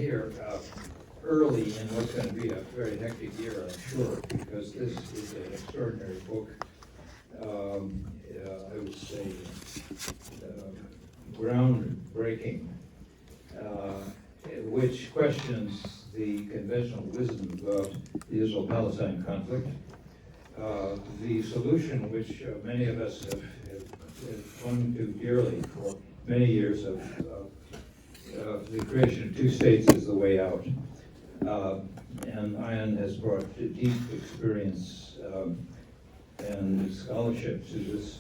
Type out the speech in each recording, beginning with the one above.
here early in what's going to be a very hectic year, I'm sure, because this is an extraordinary book. I would say groundbreaking, which questions the conventional wisdom about the Israel-Palestine conflict, the solution which many of us have clung to dearly for many years of the creation of two states is the way out. And Ian has brought deep experience and scholarship to this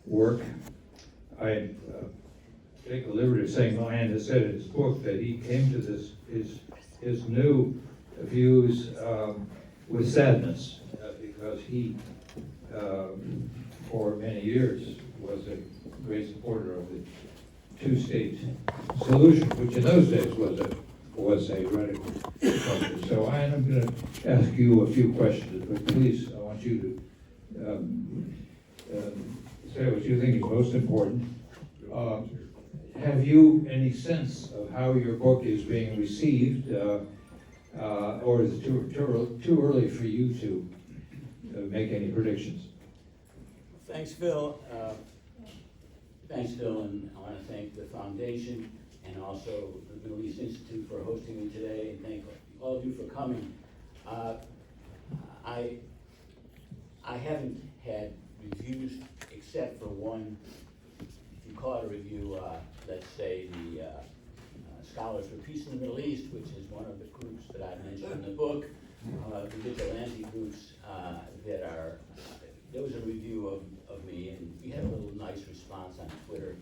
work. I take the liberty of saying Ian has said in his book that he came to this his new views with sadness, because he for many years was a great supporter of the two-state solution, which in those days was a radical culture. So Ian, I'm going to ask you a few questions, but please, I want you to say what you think is most important. Have you any sense of how your book is being received, or is it too early for you to make any predictions? Thanks, Phil. And I want to thank the foundation and also the Middle East Institute for hosting me today, and thank all of you for coming. I haven't had reviews except for one, if you call it a review, let's say the Scholars for Peace in the Middle East, which is one of the groups that I mentioned in the book, the vigilante groups that are, there was a review of me, and we had a little nice response on Twitter.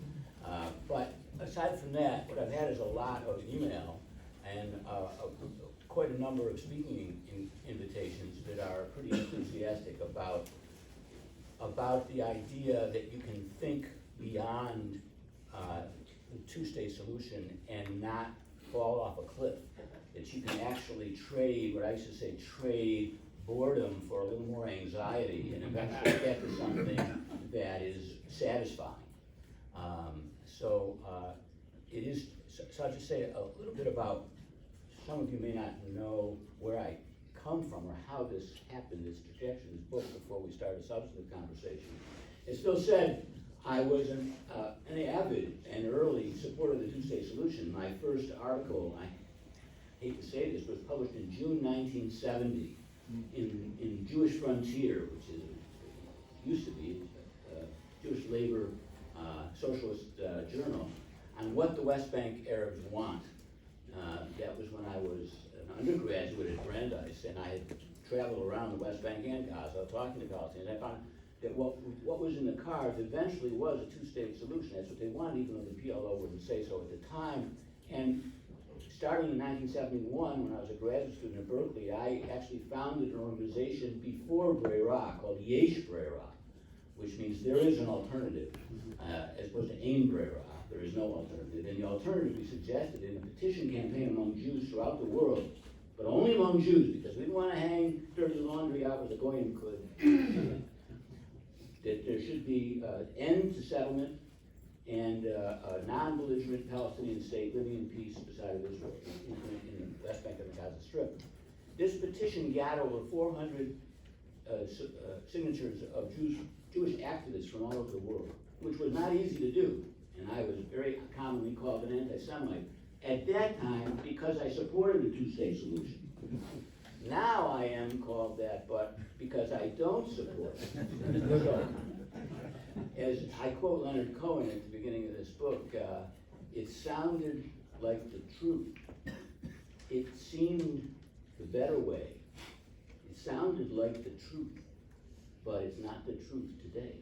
But aside from that, what I've had is a lot of email and quite a number of speaking invitations that are pretty enthusiastic about the idea that you can think beyond the two-state solution and not fall off a cliff. That you can actually trade, what I used to say, trade boredom for a little more anxiety and eventually get to something that is satisfying. It is, so I'll just say a little bit about, some of you may not know where I come from or how this happened, this trajectory, this book, before we start a substantive conversation. As Phil said, I was an avid and early supporter of the two-state solution. My first article, I hate to say this, was published in June 1970 in Jewish Frontier, which used to be a Jewish labor socialist journal, on what the West Bank Arabs want. That was when I was an undergraduate at Brandeis, and I had traveled around the West Bank and Gaza talking to Palestinians. I found that what was in the cards eventually was a two-state solution. That's what they wanted, even though the PLO wouldn't say so at the time. And starting in 1971, when I was a graduate student at Berkeley, I actually founded an organization before Brei'Ra called Yesh Brei'Ra, which means there is an alternative, as opposed to Ein Brei'Ra. There is no alternative. And the alternative we suggested in a petition campaign among Jews throughout the world, but only among Jews, because we didn't want to hang dirty laundry out with a goyim could, that there should be an end to settlement and a non-belligerent Palestinian state living in peace beside Israel in the West Bank and the Gaza Strip. This petition got over 400 signatures of Jewish activists from all over the world, which was not easy to do. And I was very commonly called an anti-Semite at that time because I supported the two-state solution. Now I am called that, but because I don't support it. So, as I quote Leonard Cohen at the beginning of this book, it sounded like the truth. It seemed the better way. It sounded like the truth, but it's not the truth today.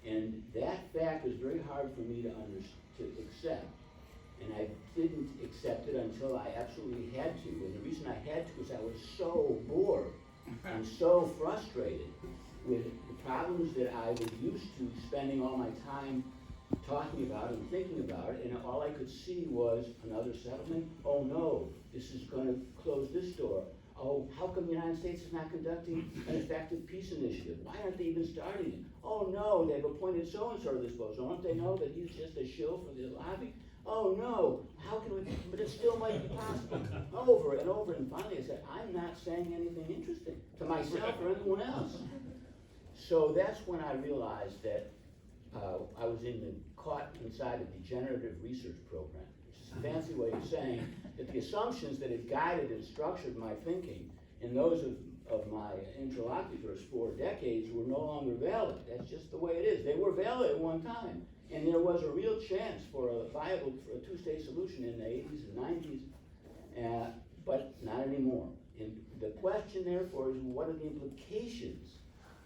And that fact was very hard for me to accept. And I didn't accept it until I absolutely had to. And the reason I had to is I was so bored and so frustrated with the problems that I was used to spending all my time talking about and thinking about, and all I could see was another settlement. Oh no, this is going to close this door. Oh, how come the United States is not conducting an effective peace initiative? Why aren't they even starting it? Oh no, they've appointed so-and-so to this post. Don't they know that he's just a shill for the lobby? oh no, how can we, but it still might be possible, over and over, and finally I said, I'm not saying anything interesting to myself or anyone else. So that's when I realized that I was caught inside a degenerative research program, which is a fancy way of saying that the assumptions that had guided and structured my thinking and those of my interlocutors for decades were no longer valid. That's just the way it is. They were valid at one time, and there was a real chance for a viable two-state solution in the 80s and 90s, but not anymore. And the question, therefore, is what are the implications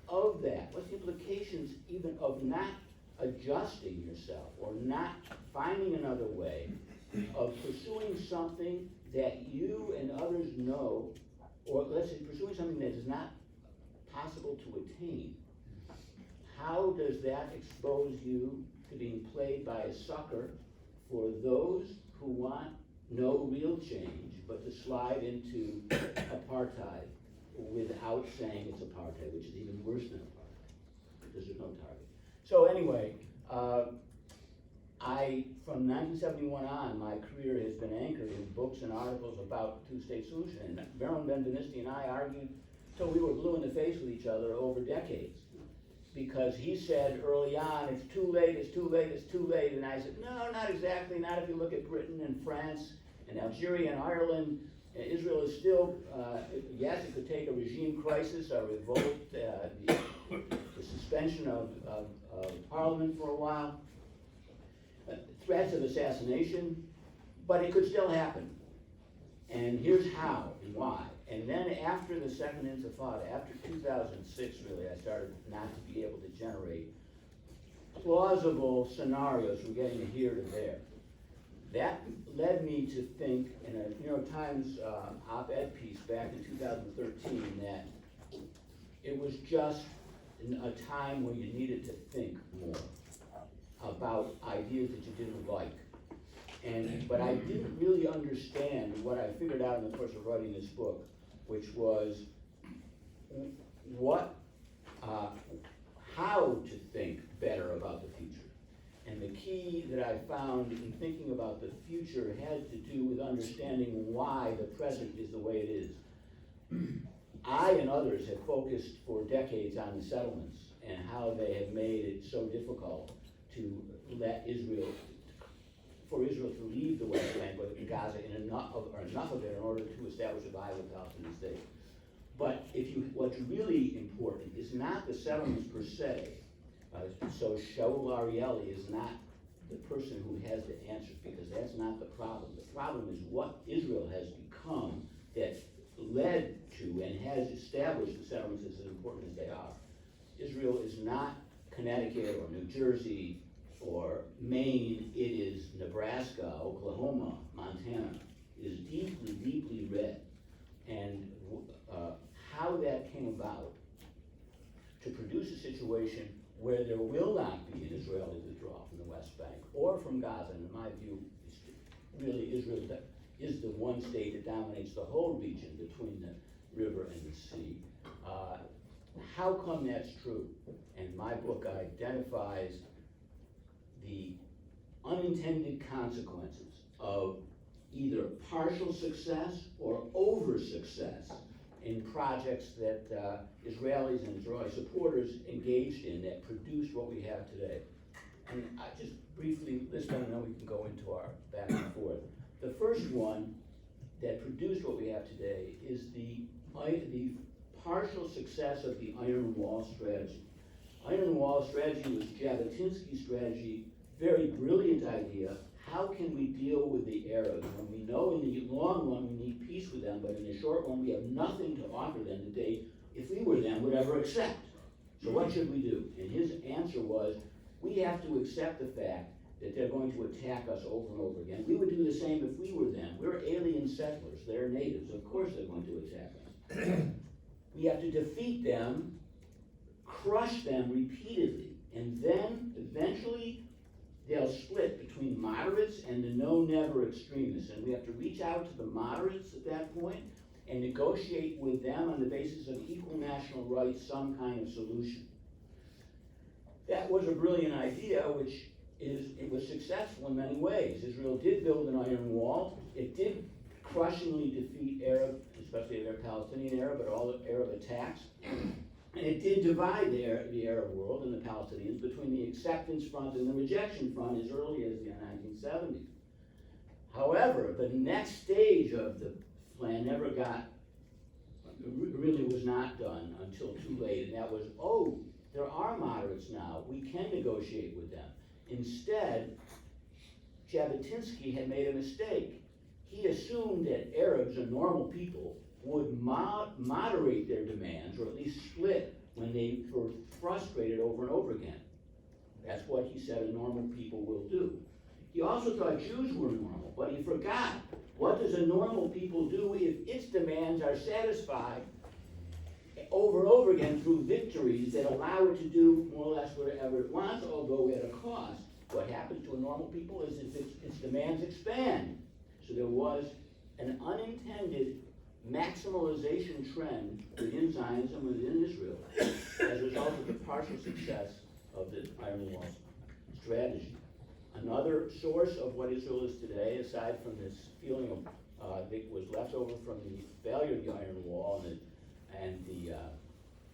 of that? What's the implications even of not adjusting yourself or not finding another way of pursuing something that you and others know, or let's say pursuing something that is not possible to attain? How does that expose you to being played by a sucker for those who want no real change but to slide into apartheid without saying it's apartheid, which is even worse than apartheid, because there's no target. So anyway, from 1971 on, my career has been anchored in books and articles about the two-state solution. And Baron Ben-Benisti and I argued till we were blue in the face with each other over decades. Because he said early on, it's too late, it's too late, it's too late. And I said, no, not exactly, not if you look at Britain and France and Algeria and Ireland. Israel is still, yes, it could take a regime crisis, a revolt, the suspension of parliament for a while, threats of assassination, but it could still happen. And here's how and why. And then after the Second Intifada, after 2006 really, I started not to be able to generate plausible scenarios from getting here to there. That led me to think in a New York Times op-ed piece back in 2013 that it was just a time when you needed to think more about ideas that you didn't like. But I didn't really understand what I figured out in the course of writing this book, which was how to think better about the future. And the key that I found in thinking about the future had to do with understanding why the present is the way it is. I and others have focused for decades on the settlements and how they have made it so difficult to let Israel, for Israel to leave the West Bank or Gaza enough of it in order to establish a viable Palestinian state. But what's really important is not the settlements per se. So Shaul Arieli is not the person who has the answers, because that's not the problem. The problem is what Israel has become that led to and has established the settlements as important as they are. Israel is not Connecticut or New Jersey or Maine. It is Nebraska, Oklahoma, Montana. It is deeply, deeply red. And how that came about to produce a situation where there will not be an Israeli withdrawal from the West Bank or from Gaza, and in my view, really Israel is the one state that dominates the whole region between the river and the sea. How come that's true? And my book identifies the unintended consequences of either partial success or over success in projects that Israelis and Israeli supporters engaged in that produced what we have today. And I just briefly list them, and then we can go into our back and forth. The first one that produced what we have today is the partial success of the Iron Wall strategy. Iron Wall strategy was Jabotinsky's strategy, very brilliant idea. How can we deal with the Arabs when we know in the long run we need peace with them, but in the short run we have nothing to offer them that they, if we were them, would ever accept? So what should we do? And his answer was, we have to accept the fact that they're going to attack us over and over again. We would do the same if we were them. We're alien settlers. They're natives. Of course they're going to attack us. We have to defeat them, crush them repeatedly, and then eventually they'll split between moderates and the no-never extremists. And we have to reach out to the moderates at that point and negotiate with them on the basis of equal national rights, some kind of solution. That was a brilliant idea, which it was successful in many ways. Israel did build an iron wall. It did crushingly defeat Arab, especially the Palestinian Arab, but all the Arab attacks. And it did divide the Arab world and the Palestinians between the acceptance front and the rejection front as early as the 1970s. However, the next stage of the plan really was not done until too late, and that was, oh, there are moderates now, we can negotiate with them. Instead, Jabotinsky had made a mistake. He assumed that Arabs or normal people would moderate their demands, or at least split, when they were frustrated over and over again. That's what he said a normal people will do. He also thought Jews were normal, but he forgot, what does a normal people do if its demands are satisfied over and over again through victories that allow it to do more or less whatever it wants, although at a cost? What happens to a normal people is its demands expand. So there was an unintended maximalization trend within Zionism, within Israel, as a result of the partial success of the Iron Wall strategy. Another source of what Israel is today, aside from this feeling of that was left over from the failure of the Iron Wall and the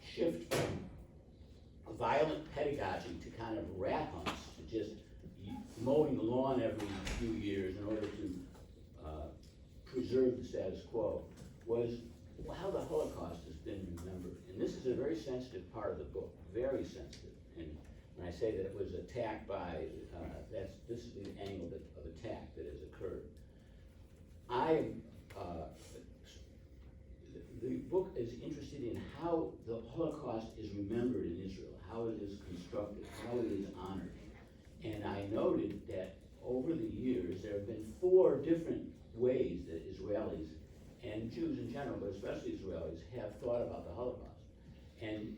shift from violent pedagogy to kind of rat hunts, to just mowing the lawn every few years in order to preserve the status quo, was how the Holocaust has been remembered. And this is a very sensitive part of the book, very sensitive. And when I say that it was attacked by, this is the angle of attack that has occurred. The book is interested in how the Holocaust is remembered in Israel, how it is constructed, how it is honored. And I noted that over the years, there have been 4 different ways that Israelis, and Jews in general, but especially Israelis, have thought about the Holocaust. And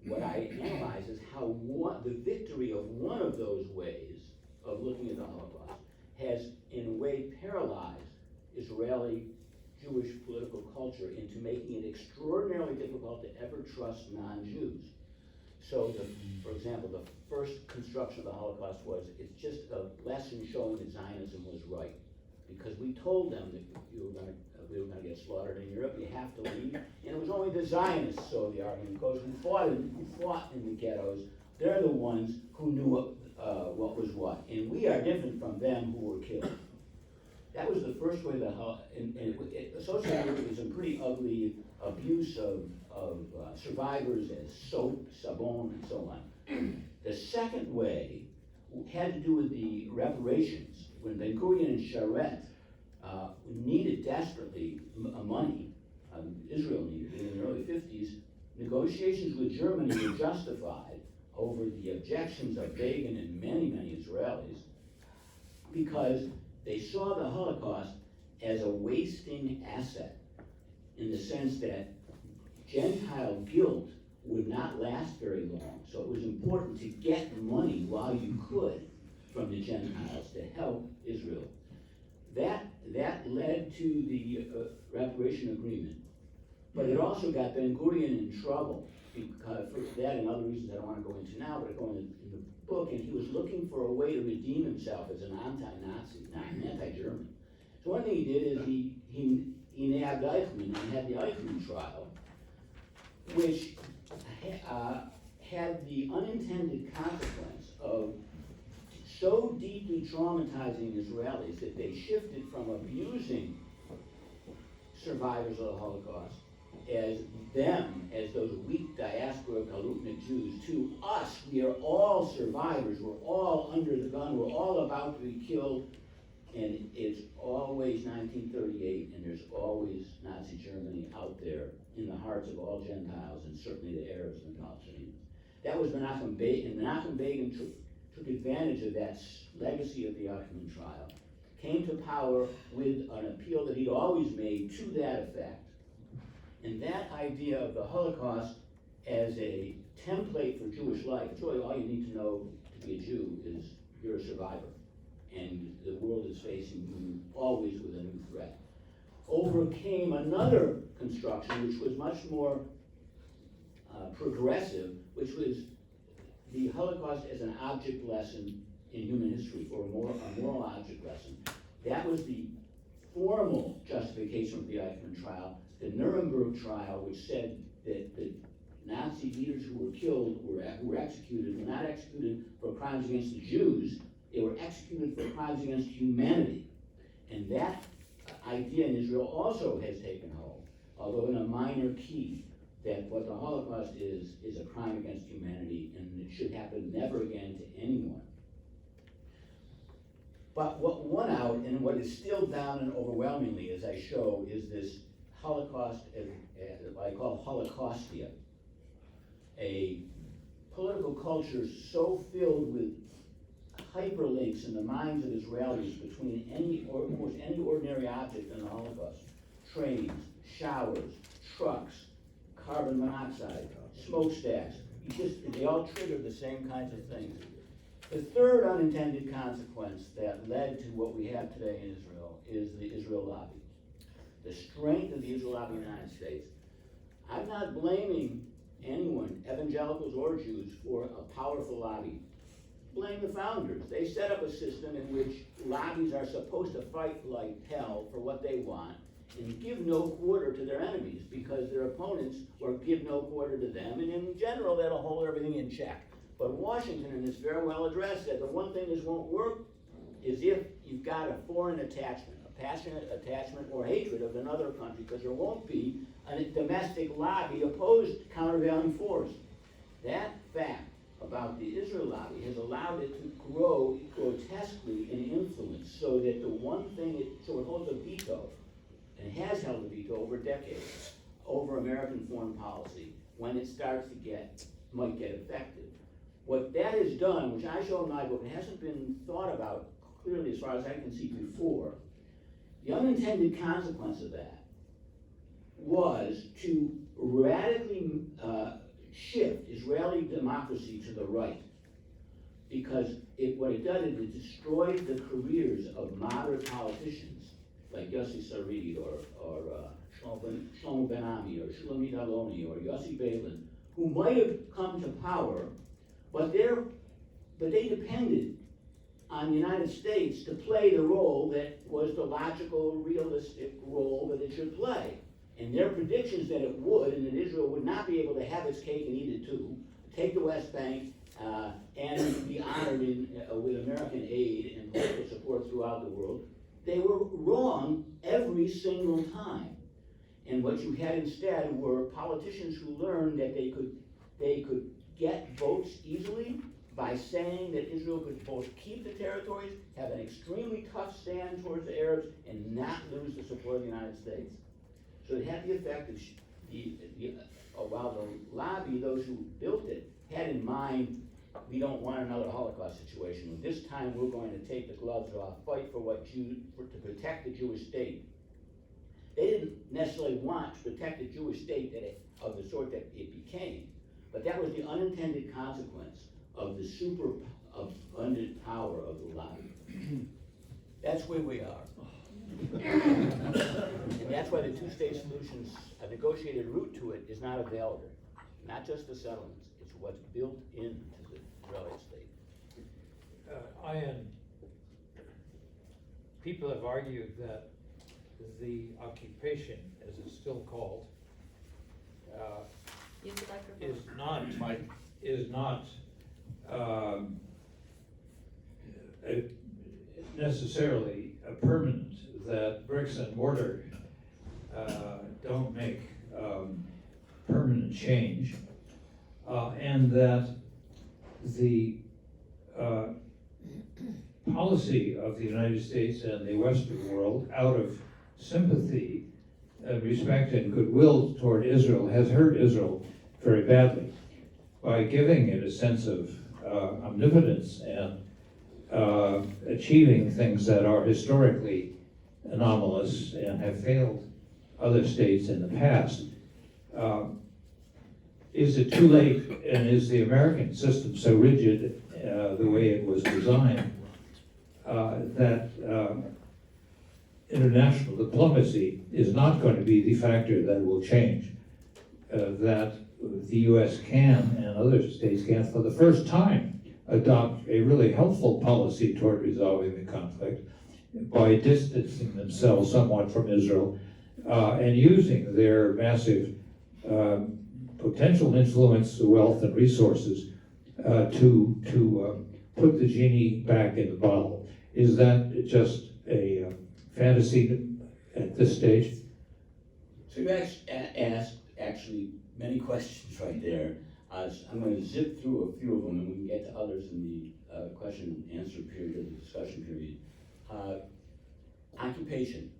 what I analyze is how the victory of one of those ways of looking at the Holocaust has, in a way, paralyzed Israeli Jewish political culture into making it extraordinarily difficult to ever trust non-Jews. So, for example, the first construction of the Holocaust was, it's just a lesson showing that Zionism was right. Because we told them that we were going to get slaughtered in Europe, you have to leave. And it was only the Zionists, so the argument goes, who fought in the ghettos. They're the ones who knew what was what. And we are different from them who were killed. That was the first way and it associated with some pretty ugly abuse of survivors as soap, sabon, and so on. The second way had to do with the reparations. When Ben Gurion and Sharet needed desperately money, Israel needed it in the early 50s, negotiations with Germany were justified over the objections of Begin and many, many Israelis, because they saw the Holocaust as a wasting asset, in the sense that Gentile guilt would not last very long. So it was important to get money while you could from the Gentiles to help Israel. That led to the reparation agreement. But it also got Ben Gurion in trouble, because for that and other reasons I don't want to go into now, but I go in the book, and he was looking for a way to redeem himself as an anti-Nazi, not an anti-German. So one thing he did is he nabbed Eichmann and had the Eichmann trial, which had the unintended consequence of so deeply traumatizing Israelis that they shifted from abusing survivors of the Holocaust as those weak diaspora Galutnik Jews, to us, we are all survivors, we're all under the gun, we're all about to be killed, and it's always 1938, and there's always Nazi Germany out there in the hearts of all Gentiles, and certainly the Arabs and the Palestinians. That was Menachem Begin, and Menachem Begin took advantage of that legacy of the Eichmann trial, came to power with an appeal that he'd always made to that effect. And that idea of the Holocaust as a template for Jewish life, it's really all you need to know to be a Jew is you're a survivor. And the world is facing you always with a new threat. Overcame another construction which was much more progressive, which was the Holocaust as an object lesson in human history for a moral object lesson. That was the formal justification of the Eichmann trial. The Nuremberg trial, which said that the Nazi leaders who were killed, who were executed, were not executed for crimes against the Jews, they were executed for crimes against humanity. And that idea in Israel also has taken hold, although in a minor key, that what the Holocaust is a crime against humanity, and it should happen never again to anyone. But what won out, and what is still down and overwhelmingly, as I show, is this Holocaust, what I call Holocaustia, a political culture so filled with hyperlinks in the minds of Israelis between almost any ordinary object in the Holocaust: trains, showers, trucks, carbon monoxide, smokestacks. They all triggered the same kinds of things. The third unintended consequence that led to what we have today in Israel is the Israel lobby. The strength of the Israel lobby in the United States. I'm not blaming anyone, evangelicals or Jews, for a powerful lobby. Blame the founders. They set up a system in which lobbies are supposed to fight like hell for what they want and give no quarter to their enemies, because their opponents or give no quarter to them, and in general that'll hold everything in check. But Washington, in this very well addressed, said the one thing this won't work is if you've got a foreign attachment, a passionate attachment or hatred of another country, because there won't be a domestic lobby opposed countervailing force. That fact about the Israel lobby has allowed it to grow grotesquely in influence, so that the one thing, so it holds a veto, and has held a veto over decades, over American foreign policy, when it starts to might get effective. What that has done, which I show in my book, and hasn't been thought about clearly as far as I can see before, the unintended consequence of that was to radically shift Israeli democracy to the right. Because what it did is it destroyed the careers of moderate politicians like Yossi Sarid or Shlomo Ben Ami or Shulamit Aloni or Yossi Beilin, who might have come to power, but they depended on the United States to play the role that was the logical, realistic role that it should play. And their predictions that it would, and that Israel would not be able to have its cake and eat it too, take the West Bank and be honored with American aid and political support throughout the world, they were wrong every single time. And what you had instead were politicians who learned that they could get votes easily by saying that Israel could both keep the territories, have an extremely tough stand towards the Arabs, and not lose the support of the United States. So it had the effect of, while the lobby, those who built it, had in mind, we don't want another Holocaust situation. This time we're going to take the gloves off, fight to protect the Jewish state. They didn't necessarily want to protect the Jewish state of the sort that it became, but that was the unintended consequence of the abundant power of the lobby. That's where we are. And that's why the two-state solutions, a negotiated route to it, is not available. Not just the settlements, it's what's built into the Israeli state. People have argued that the occupation, as it's still called, is not necessarily a permanent, that bricks and mortar don't make permanent change, and that the policy of the United States and the Western world, out of sympathy, respect, and goodwill toward Israel, has hurt Israel very badly by giving it a sense of omnipotence and achieving things that are historically anomalous and have failed other states in the past. Is it too late, and is the American system so rigid the way it was designed that international diplomacy is not going to be the factor that will change, that the U.S. can and other states can, for the first time, adopt a really helpful policy toward resolving the conflict by distancing themselves somewhat from Israel and using their massive potential influence, wealth, and resources to put the genie back in the bottle. Is that just a fantasy at this stage? So you asked actually many questions right there. I'm going to zip through a few of them, and we can get to others in the question and answer period or the discussion period. Occupation.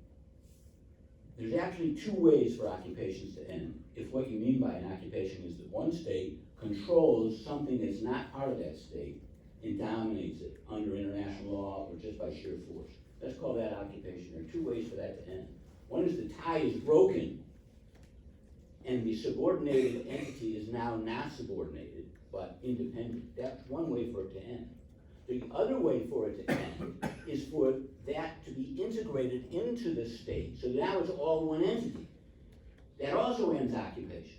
There's actually two ways for occupations to end. If what you mean by an occupation is that one state controls something that's not part of that state and dominates it under international law or just by sheer force. Let's call that occupation. There are two ways for that to end. One is the tie is broken and the subordinated entity is now not subordinated but independent. That's one way for it to end. The other way for it to end is for that to be integrated into the state. So now it's all one entity. That also ends occupation.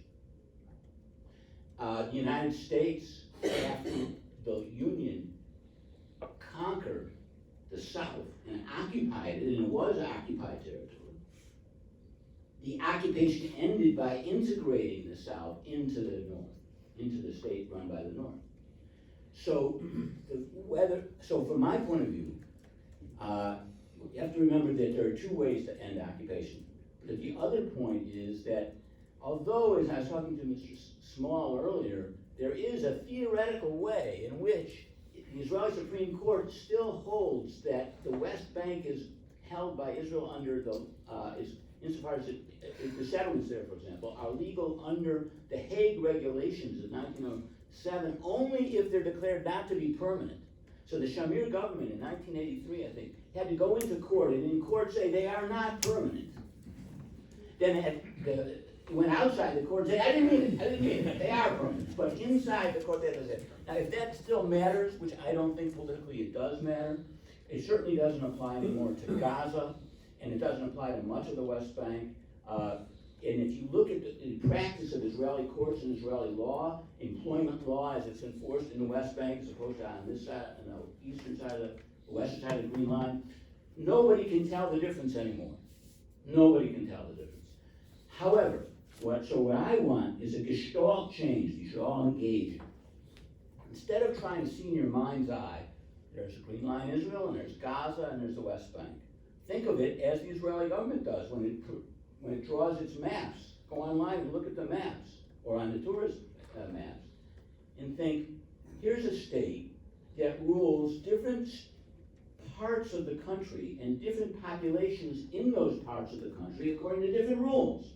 The United States, after the Union conquered the South and occupied it, and it was occupied territory, the occupation ended by integrating the South into the North, into the state run by the North. So, so from my point of view, you have to remember that there are two ways to end occupation. But the other point is that although, as I was talking to Mr. Small earlier, there is a theoretical way in which the Israeli Supreme Court still holds that the West Bank is held by Israel under the, insofar as the settlements there, for example, are legal under the Hague regulations of 1907 only if they're declared not to be permanent. So the Shamir government in 1983, I think, had to go into court and in court say they are not permanent. Then it went outside the court and said, I didn't mean it, they are permanent. But inside the court they had to say, now if that still matters, which I don't think politically it does matter, it certainly doesn't apply anymore to Gaza, and it doesn't apply to much of the West Bank. And if you look at the practice of Israeli courts and Israeli law, employment law as it's enforced in the West Bank as opposed to on this side, on the eastern side of the western side of the Green Line, nobody can tell the difference anymore. Nobody can tell the difference. However, what I want is a gestalt change that you should all engage in. Instead of trying to see in your mind's eye, there's the Green Line Israel, and there's Gaza, and there's the West Bank. Think of it as the Israeli government does when it draws its maps. Go online and look at the maps, or on the tourist maps, and think, here's a state that rules different parts of the country and different populations in those parts of the country according to different rules.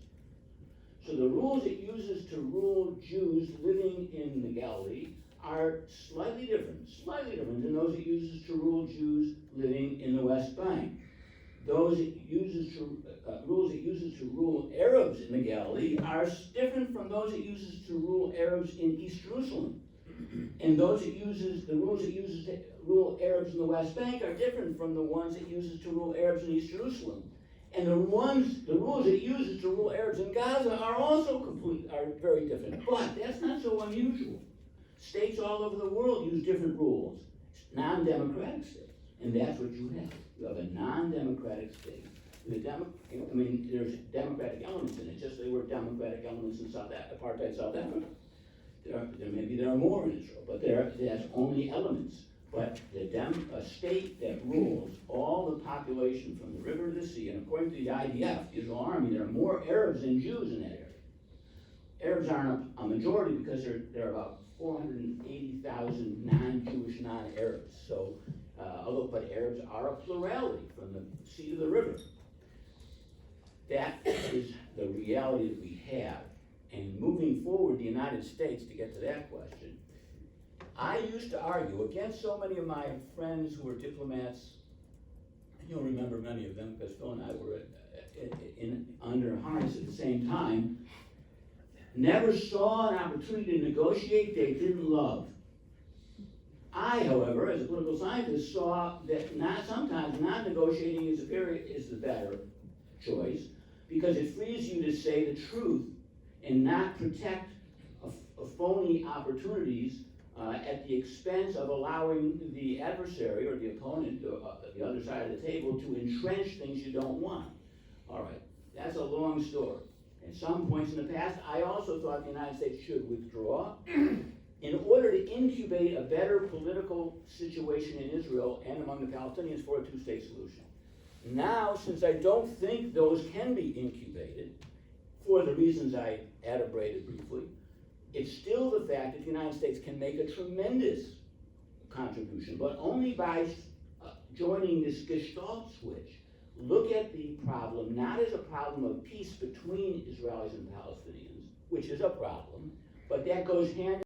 So the rules it uses to rule Jews living in the Galilee are slightly different than those it uses to rule Jews living in the West Bank. Those it uses to rules it uses to rule Arabs in the Galilee are different from those it uses to rule Arabs in East Jerusalem. And the rules it uses to rule Arabs in the West Bank are different from the ones it uses to rule Arabs in East Jerusalem. And the rules it uses to rule Arabs in Gaza are also very different. But that's not so unusual. States all over the world use different rules. Non-democratic states. And that's what you have. You have a non-democratic state. There's democratic elements in it, just as there were democratic elements in apartheid South Africa. Maybe there are more in Israel, but that's only elements. But a state that rules all the population from the river to the sea, and according to the IDF, the Israel Army, there are more Arabs than Jews in that area. Arabs aren't a majority because there are about 480,000 non-Jewish non-Arabs. So, but Arabs are a plurality from the sea to the river. That is the reality that we have. And moving forward, the United States, to get to that question, I used to argue against so many of my friends who were diplomats, and you'll remember many of them because Phil and I were under harness at the same time, never saw an opportunity to negotiate they didn't love. I, however, as a political scientist, saw that sometimes not negotiating is the better choice because it frees you to say the truth and not protect phony opportunities at the expense of allowing the adversary or the opponent, the other side of the table, to entrench things you don't want. All right, that's a long story. At some points in the past, I also thought the United States should withdraw in order to incubate a better political situation in Israel and among the Palestinians for a two-state solution. Now, since I don't think those can be incubated, for the reasons I adumbrated briefly, it's still the fact that the United States can make a tremendous contribution, but only by joining this Gestalt switch. Look at the problem not as a problem of peace between Israelis and Palestinians, which is a problem, but that goes hand